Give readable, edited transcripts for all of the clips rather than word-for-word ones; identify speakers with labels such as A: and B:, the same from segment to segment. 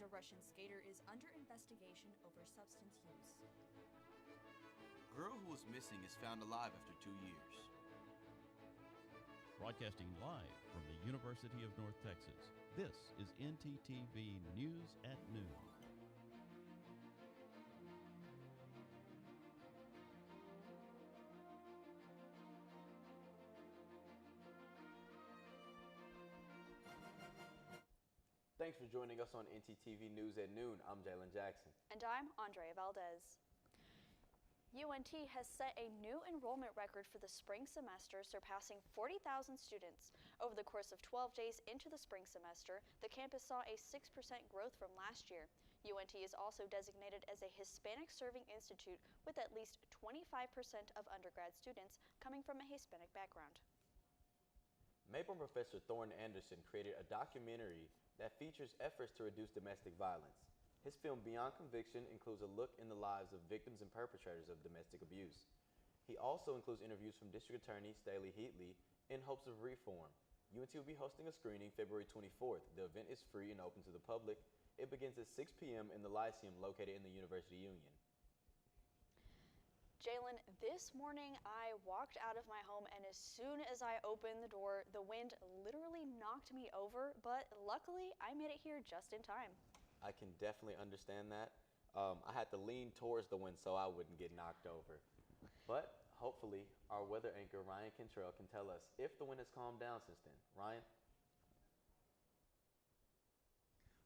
A: Russian skater is under investigation over substance use.
B: Girl who was missing is found alive after 2 years.
C: Broadcasting live from the University of North Texas, this is ntTV News at Noon.
D: Thanks for joining us on ntTV News at Noon. I'm Jalen Jackson.
E: And I'm Andrea Valdez. UNT has set a new enrollment record for the spring semester, surpassing 40,000 students. Over the course of 12 days into the spring semester, the campus saw a 6% growth from last year. UNT is also designated as a Hispanic Serving Institute with at least 25% of undergrad students coming from a Hispanic background.
D: Maple Professor Thorne Anderson created a documentary that features efforts to reduce domestic violence. His film Beyond Conviction includes a look in the lives of victims and perpetrators of domestic abuse. He also includes interviews from District Attorney Staley Heatley in hopes of reform. UNT will be hosting a screening February 24th. The event is free and open to the public. It begins at 6 p.m. in the Lyceum located in the University Union.
E: Jalen, this morning I walked out of my home, and as soon as I opened the door, the wind literally knocked me over, but luckily I made it here just in time.
D: I can definitely understand that. I had to lean towards the wind so I wouldn't get knocked over. But hopefully our weather anchor Ryan Cantrell can tell us if the wind has calmed down since then. Ryan?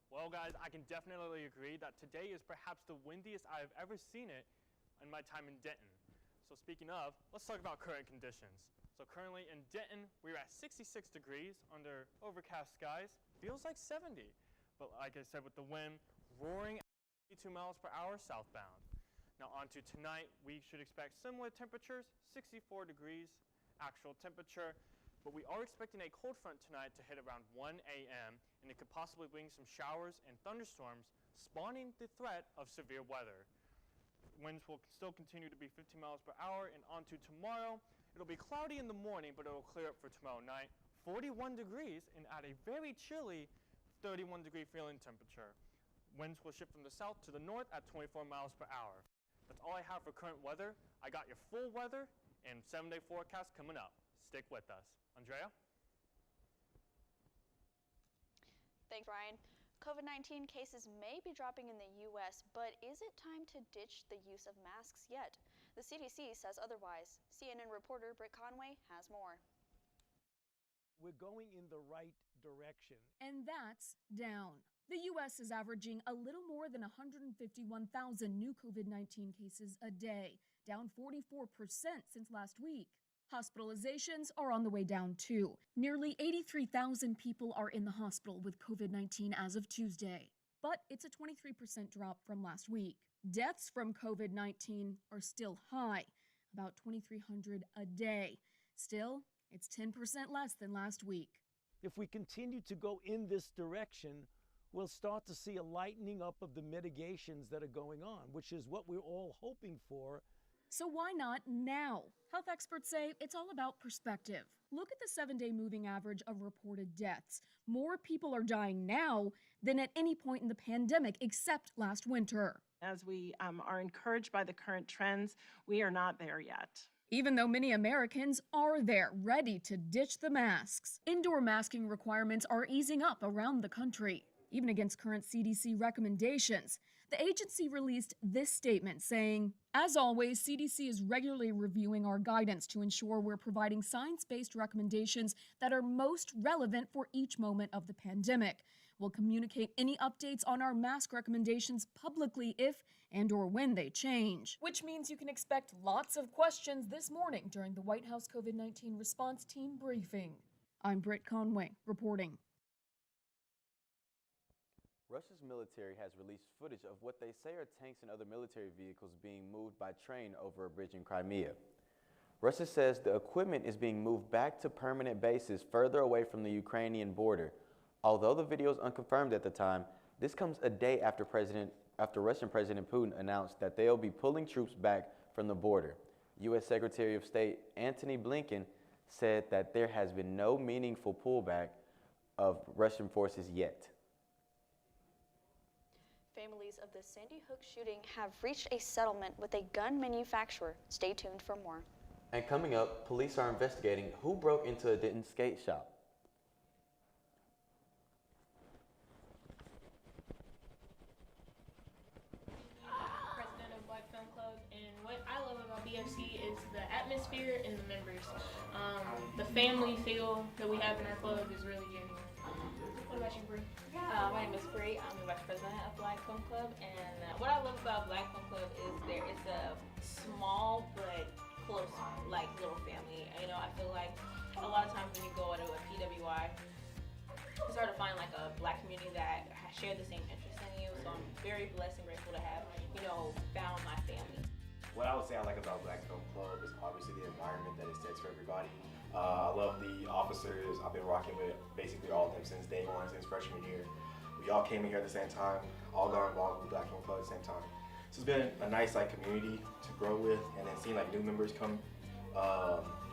F: Well, guys, I can definitely agree that today is perhaps the windiest I have ever seen it in my time in Denton. So speaking of, let's talk about current conditions. So currently in Denton, we're at 66 degrees under overcast skies. Feels like 70. But like I said, with the wind roaring at 82 miles per hour southbound. Now on to tonight, we should expect similar temperatures, 64 degrees actual temperature. But we are expecting a cold front tonight to hit around 1 a.m. and it could possibly bring some showers and thunderstorms, spawning the threat of severe weather. Winds will still continue to be 15 miles per hour, and on to tomorrow. It'll be cloudy in the morning, but it'll clear up for tomorrow night. 41 degrees and at a very chilly 31-degree feeling temperature. Winds will shift from the south to the north at 24 miles per hour. That's all I have for current weather. I got your full weather and 7-day forecast coming up. Stick with us. Andrea?
E: Thanks, Ryan. COVID-19 cases may be dropping in the U.S., but is it time to ditch the use of masks yet? The CDC says otherwise. CNN reporter Britt Conway has more.
G: We're going in the right direction.
H: And that's down. The U.S. is averaging a little more than 151,000 new COVID-19 cases a day, down 44% since last week. Hospitalizations are on the way down too. Nearly 83,000 people are in the hospital with COVID-19 as of Tuesday, but it's a 23% drop from last week. Deaths from COVID-19 are still high, about 2,300 a day. Still, it's 10% less than last week.
G: If we continue to go in this direction, we'll start to see a lightening up of the mitigations that are going on, which is what we're all hoping for.
H: So why not now? Health experts say it's all about perspective. Look at the 7-day moving average of reported deaths. More people are dying now than at any point in the pandemic except last winter.
I: As we are encouraged by the current trends, we are not there yet.
H: Even though many Americans are there, ready to ditch the masks. Indoor masking requirements are easing up around the country, even against current CDC recommendations. The agency released this statement saying, "As always, CDC is regularly reviewing our guidance to ensure we're providing science-based recommendations that are most relevant for each moment of the pandemic. We'll communicate any updates on our mask recommendations publicly if and or when they change." Which means you can expect lots of questions this morning during the White House COVID-19 response team briefing. I'm Britt Conway, reporting.
D: Russia's military has released footage of what they say are tanks and other military vehicles being moved by train over a bridge in Crimea. Russia says the equipment is being moved back to permanent bases further away from the Ukrainian border. Although the video is unconfirmed at the time, this comes a day after Russian President Putin announced that they'll be pulling troops back from the border. U.S. Secretary of State Antony Blinken said that there has been no meaningful pullback of Russian forces yet.
E: families of the Sandy Hook shooting have reached a settlement with a gun manufacturer. Stay tuned for more.
D: And coming up, police are investigating who broke into a Denton skate shop.
J: President of Black Film Club, and what I love about BFC is the atmosphere and the members. The family feel that we have in our club is really genuine. What about you, Bree?
K: My name is Bree. I'm the Vice President of Black Film Club, and what I love about Black Film Club is it's a small but close, like, little family. You know, I feel like a lot of times when you go to a PWI, it's hard to find like a Black community that share the same interests in you. So I'm very blessed and grateful to have, found my family.
L: What I would say I like about Black Film Club is obviously the environment that it sets for everybody. I love the officers. I've been rocking with basically all of them since day one, since freshman year. We all came in here at the same time, all got involved with Black Film Club at the same time. So it's been a nice community to grow with, and then seeing new members come,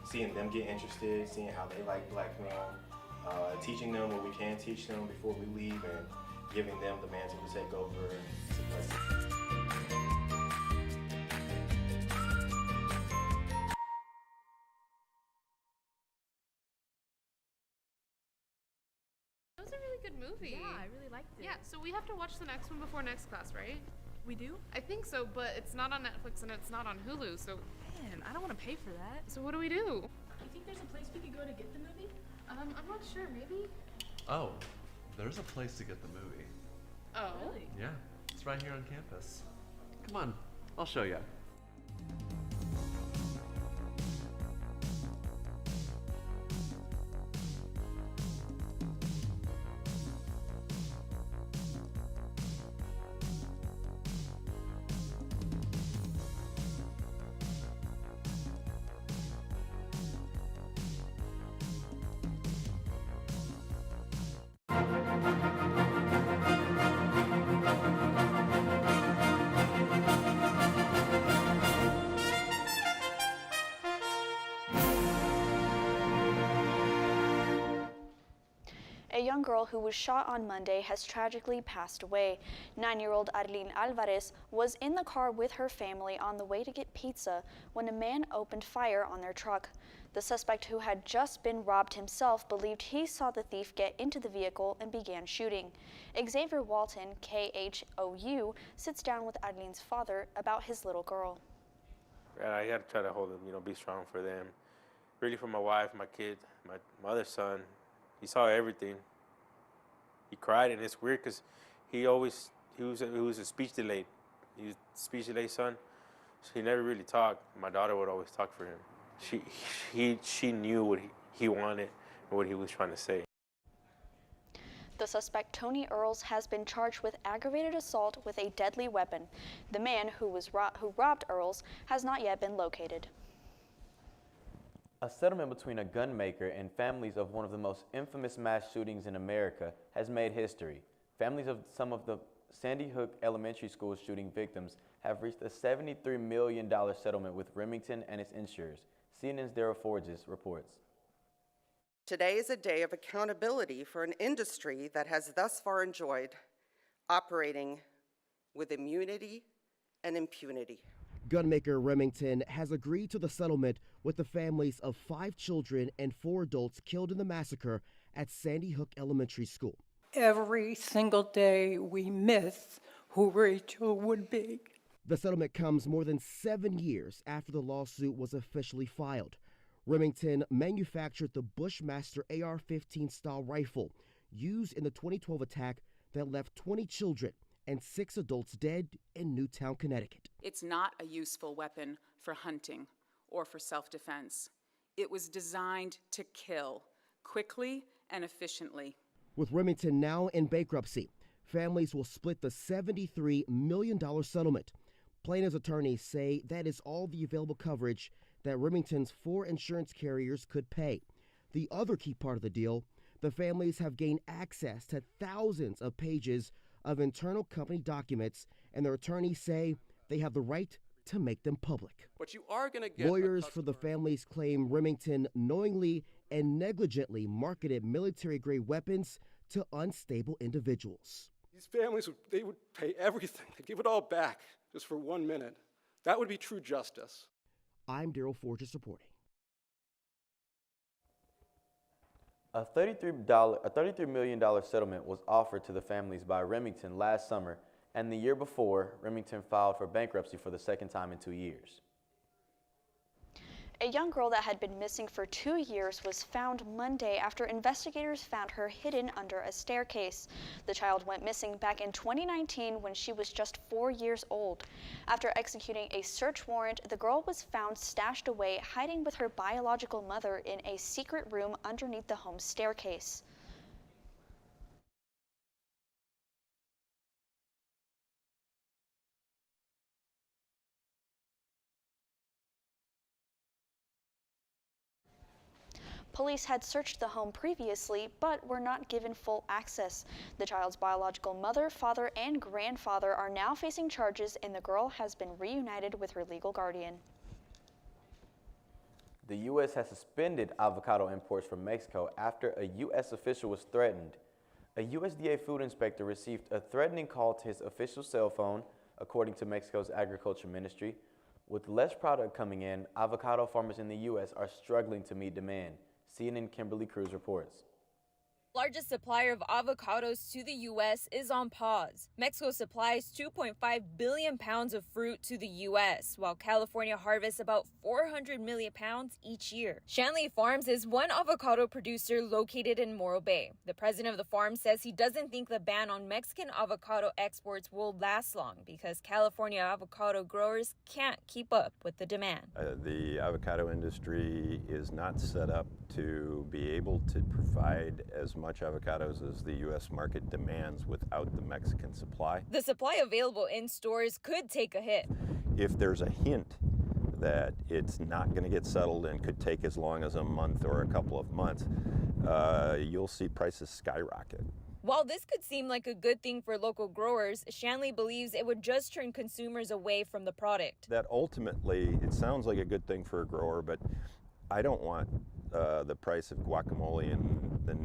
L: seeing them get interested, seeing how they like Black film, teaching them what we can teach them before we leave, and giving them the mantle to take over. It's a blessing.
M: It was a really good movie.
N: Yeah, I really liked it.
M: Yeah, so we have to watch the next one before next class, right?
N: We do?
M: I think so, but it's not on Netflix and it's not on Hulu, so...
N: Man, I don't want to pay for that.
M: So what do we do?
N: You think there's a place we could go to get the movie?
M: I'm not sure, maybe?
O: Oh, there's a place to get the movie.
M: Oh.
N: Really?
O: Yeah, it's right here on campus. Come on, I'll show you.
E: A young girl who was shot on Monday has tragically passed away. 9-year-old Arlene Alvarez was in the car with her family on the way to get pizza when a man opened fire on their truck. The suspect, who had just been robbed himself, believed he saw the thief get into the vehicle and began shooting. Xavier Walton, KHOU, sits down with Arlene's father about his little girl.
P: I had to try to hold them, be strong for them. Really for my wife, my kid, my other son. He saw everything. He cried, and it's weird because he was a speech delayed. He was a speech delayed son, so he never really talked. My daughter would always talk for him. She knew what he wanted and what he was trying to say.
E: The suspect, Tony Earls, has been charged with aggravated assault with a deadly weapon. The man who robbed Earls has not yet been located.
D: A settlement between a gun maker and families of one of the most infamous mass shootings in America has made history. Families of some of the Sandy Hook Elementary School shooting victims have reached a $73 million settlement with Remington and its insurers. CNN's Darrell Forges reports.
Q: Today is a day of accountability for an industry that has thus far enjoyed operating with immunity and impunity.
R: Gunmaker Remington has agreed to the settlement with the families of 5 children and 4 adults killed in the massacre at Sandy Hook Elementary School.
S: Every single day we miss who Rachel would be.
R: The settlement comes more than 7 years after the lawsuit was officially filed. Remington manufactured the Bushmaster AR-15 style rifle used in the 2012 attack that left 20 children and 6 adults dead in Newtown, Connecticut.
T: It's not a useful weapon for hunting or for self-defense. It was designed to kill quickly and efficiently.
R: With Remington now in bankruptcy, families will split the $73 million settlement. Plaintiffs' attorneys say that is all the available coverage that Remington's 4 insurance carriers could pay. The other key part of the deal, the families have gained access to thousands of pages of internal company documents, and their attorneys say they have the right to make them public.
U: But you are going to get
R: lawyers for the families claim Remington knowingly and negligently marketed military-grade weapons to unstable individuals.
U: These families, they would pay everything. They'd give it all back just for 1 minute. That would be true justice.
R: I'm Daryl Forges reporting.
D: A $33 million settlement was offered to the families by Remington last summer, and the year before, Remington filed for bankruptcy for the second time in 2 years.
E: A young girl that had been missing for 2 years was found Monday after investigators found her hidden under a staircase. The child went missing back in 2019 when she was just 4 years old. After executing a search warrant, the girl was found stashed away, hiding with her biological mother in a secret room underneath the home's staircase. Police had searched the home previously, but were not given full access. The child's biological mother, father, and grandfather are now facing charges, and the girl has been reunited with her legal guardian.
D: The U.S. has suspended avocado imports from Mexico after a U.S. official was threatened. A USDA food inspector received a threatening call to his official cell phone, according to Mexico's agriculture ministry. With less product coming in, avocado farmers in the U.S. are struggling to meet demand. CNN Kimberly Cruz reports.
V: Largest supplier of avocados to the U.S. is on pause. Mexico supplies 2.5 billion pounds of fruit to the U.S., while California harvests about 400 million pounds each year. Shanley Farms is one avocado producer located in Morro Bay. The president of the farm says he doesn't think the ban on Mexican avocado exports will last long because California avocado growers can't keep up with the demand.
W: The avocado industry is not set up to be able to provide as much avocados as the U.S. market demands without the Mexican supply.
V: The supply available in stores could take a hit.
W: If there's a hint that it's not going to get settled and could take as long as a month or a couple of months, you'll see prices skyrocket.
V: While this could seem like a good thing for local growers, Shanley believes it would just turn consumers away from the product.
W: That ultimately, it sounds like a good thing for a grower, but I don't want the price of guacamole in the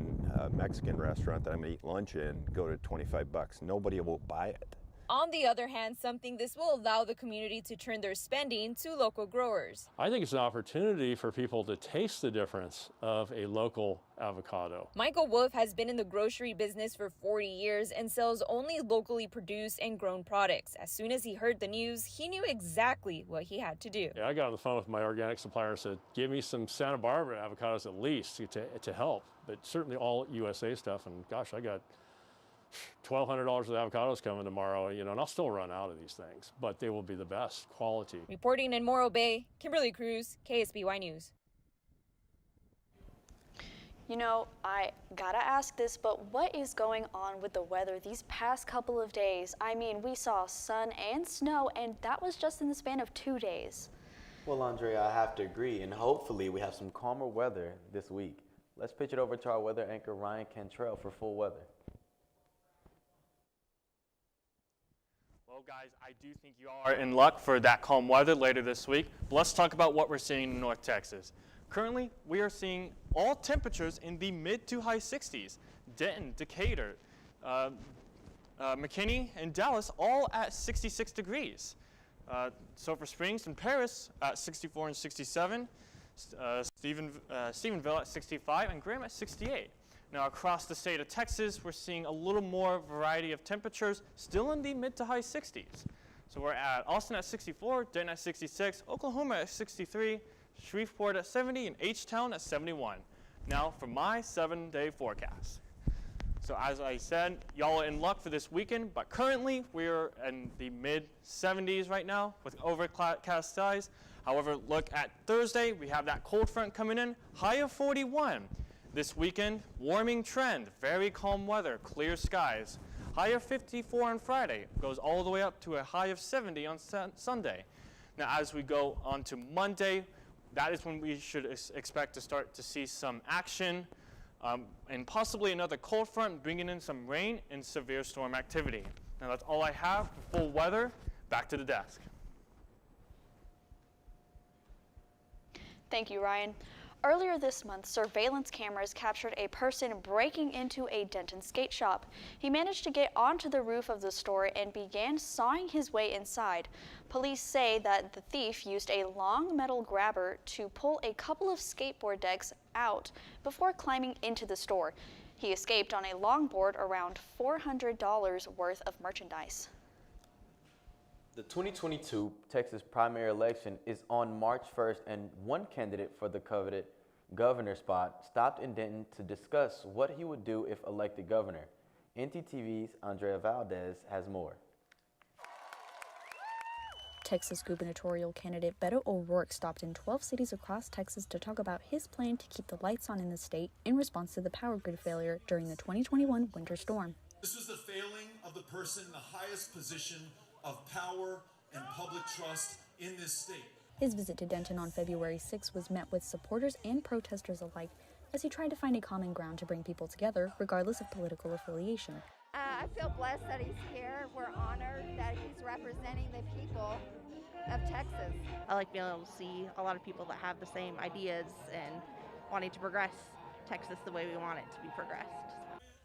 W: Mexican restaurant that I'm going to eat lunch in go to $25. Nobody will buy it.
V: On the other hand, something this will allow the community to turn their spending to local growers.
X: I think it's an opportunity for people to taste the difference of a local avocado.
V: Michael Wolf has been in the grocery business for 40 years and sells only locally produced and grown products. As soon as he heard the news, he knew exactly what he had to do.
X: Yeah, I got on the phone with my organic supplier and said, give me some Santa Barbara avocados at least to help, but certainly all USA stuff. And gosh, I got $1,200 of avocados coming tomorrow, and I'll still run out of these things, but they will be the best quality.
V: Reporting in Morro Bay, Kimberly Cruz, KSBY News.
E: I gotta ask this, but what is going on with the weather these past couple of days? I mean, we saw sun and snow, and that was just in the span of 2 days.
D: Well, Andrea, I have to agree, and hopefully we have some calmer weather this week. Let's pitch it over to our weather anchor, Ryan Cantrell, for full weather.
F: Well, guys, I do think you are in luck for that calm weather later this week. But let's talk about what we're seeing in North Texas. Currently, we are seeing all temperatures in the mid to high 60s. Denton, Decatur, McKinney, and Dallas all at 66 degrees. Sulphur Springs and Paris at 64 and 67. Stephenville at 65 and Graham at 68. Now across the state of Texas, we're seeing a little more variety of temperatures, still in the mid to high 60s. So we're at Austin at 64, Denton at 66, Oklahoma at 63, Shreveport at 70, and H-Town at 71. Now for my 7-day forecast. So as I said, y'all are in luck for this weekend, but currently we're in the mid 70s right now with overcast skies. However, look at Thursday, we have that cold front coming in, high of 41. This weekend, warming trend, very calm weather, clear skies. High of 54 on Friday, goes all the way up to a high of 70 on Sunday. Now as we go on to Monday, that is when we should expect to start to see some action and possibly another cold front bringing in some rain and severe storm activity. Now that's all I have for full weather. Back to the desk.
E: Thank you, Ryan. Earlier this month, surveillance cameras captured a person breaking into a Denton skate shop. He managed to get onto the roof of the store and began sawing his way inside. Police say that the thief used a long metal grabber to pull a couple of skateboard decks out before climbing into the store. He escaped on a longboard around $400 worth of merchandise.
D: The 2022 Texas primary election is on March 1st, and one candidate for the coveted governor spot stopped in Denton to discuss what he would do if elected governor. ntTV's Andrea Valdez has more.
E: Texas gubernatorial candidate Beto O'Rourke stopped in 12 cities across Texas to talk about his plan to keep the lights on in the state in response to the power grid failure during the 2021 winter storm.
A: This was the failing of the person in the highest position of power and public trust in this state.
E: His visit to Denton on February 6 was met with supporters and protesters alike as he tried to find a common ground to bring people together regardless of political affiliation.
B: I feel blessed that he's here. We're honored that he's representing the people of Texas.
C: I like being able to see a lot of people that have the same ideas and wanting to progress Texas the way we want it to be progressed.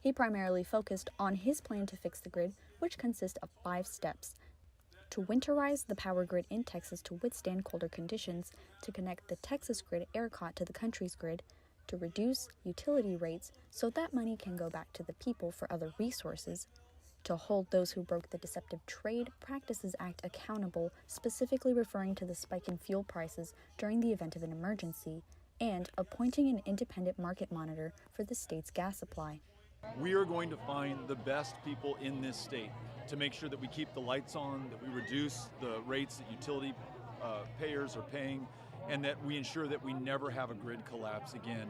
E: He primarily focused on his plan to fix the grid, which consists of 5 steps. To winterize the power grid in Texas to withstand colder conditions, to connect the Texas grid ERCOT to the country's grid, to reduce utility rates so that money can go back to the people for other resources, to hold those who broke the Deceptive Trade Practices Act accountable, specifically referring to the spike in fuel prices during the event of an emergency, and appointing an independent market monitor for the state's gas supply.
G: We are going to find the best people in this state to make sure that we keep the lights on, that we reduce the rates that utility payers are paying, and that we ensure that we never have a grid collapse again.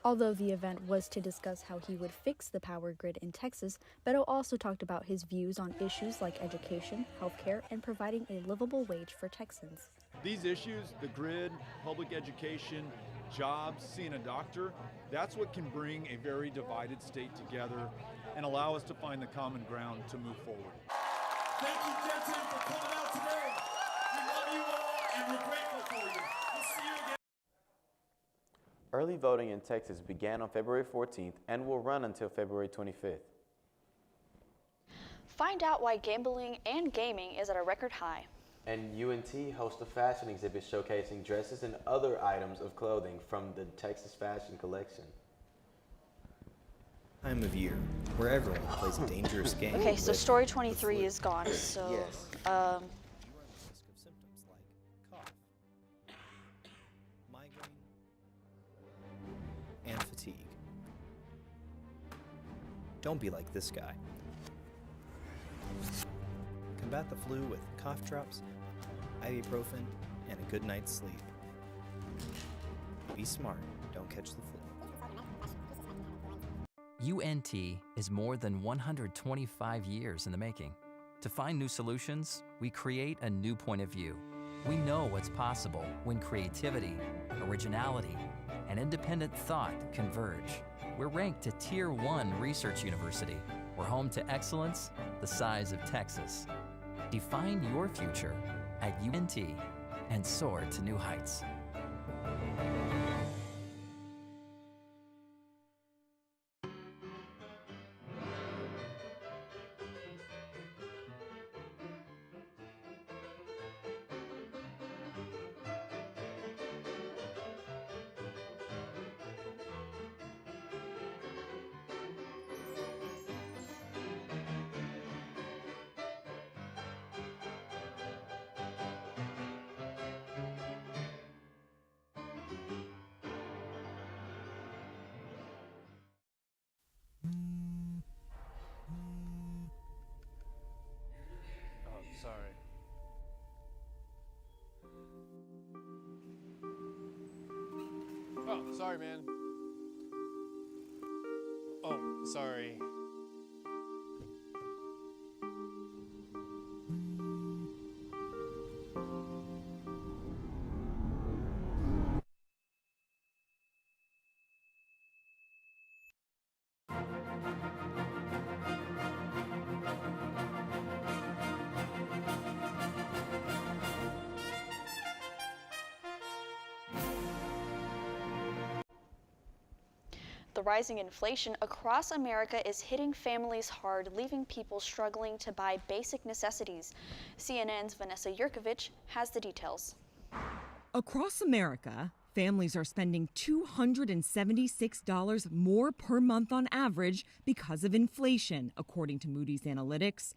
E: Although the event was to discuss how he would fix the power grid in Texas, Beto also talked about his views on issues like education, healthcare, and providing a livable wage for Texans.
G: These issues, the grid, public education, jobs, seeing a doctor, that's what can bring a very divided state together and allow us to find the common ground to move forward.
A: Thank you, Denton, for coming out today. We love you all and we're grateful for you. We'll see you again.
D: Early voting in Texas began on February 14th and will run until February 25th.
E: Find out why gambling and gaming is at a record high.
D: And UNT hosts a fashion exhibit showcasing dresses and other items of clothing from the Texas Fashion Collection.
Y: Time of year where everyone plays a dangerous game.
E: Okay, so story 23 is gone. So,
Y: Yes. Risk of symptoms like cough, migraine, and fatigue. Don't be like this guy. Combat the flu with cough drops, ibuprofen, and a good night's sleep. Be smart, don't catch the flu.
Z: UNT is more than 125 years in the making. To find new solutions, we create a new point of view. We know what's possible when creativity, originality, and independent thought converge. We're ranked a Tier 1 research university. We're home to excellence the size of Texas. Define your future at UNT and soar to new heights.
F: Sorry. Oh, sorry, man. Oh, sorry.
E: The rising inflation across America is hitting families hard, leaving people struggling to buy basic necessities. CNN's Vanessa Yurkovich has the details.
H: Across America, families are spending $276 more per month on average because of inflation, according to Moody's Analytics.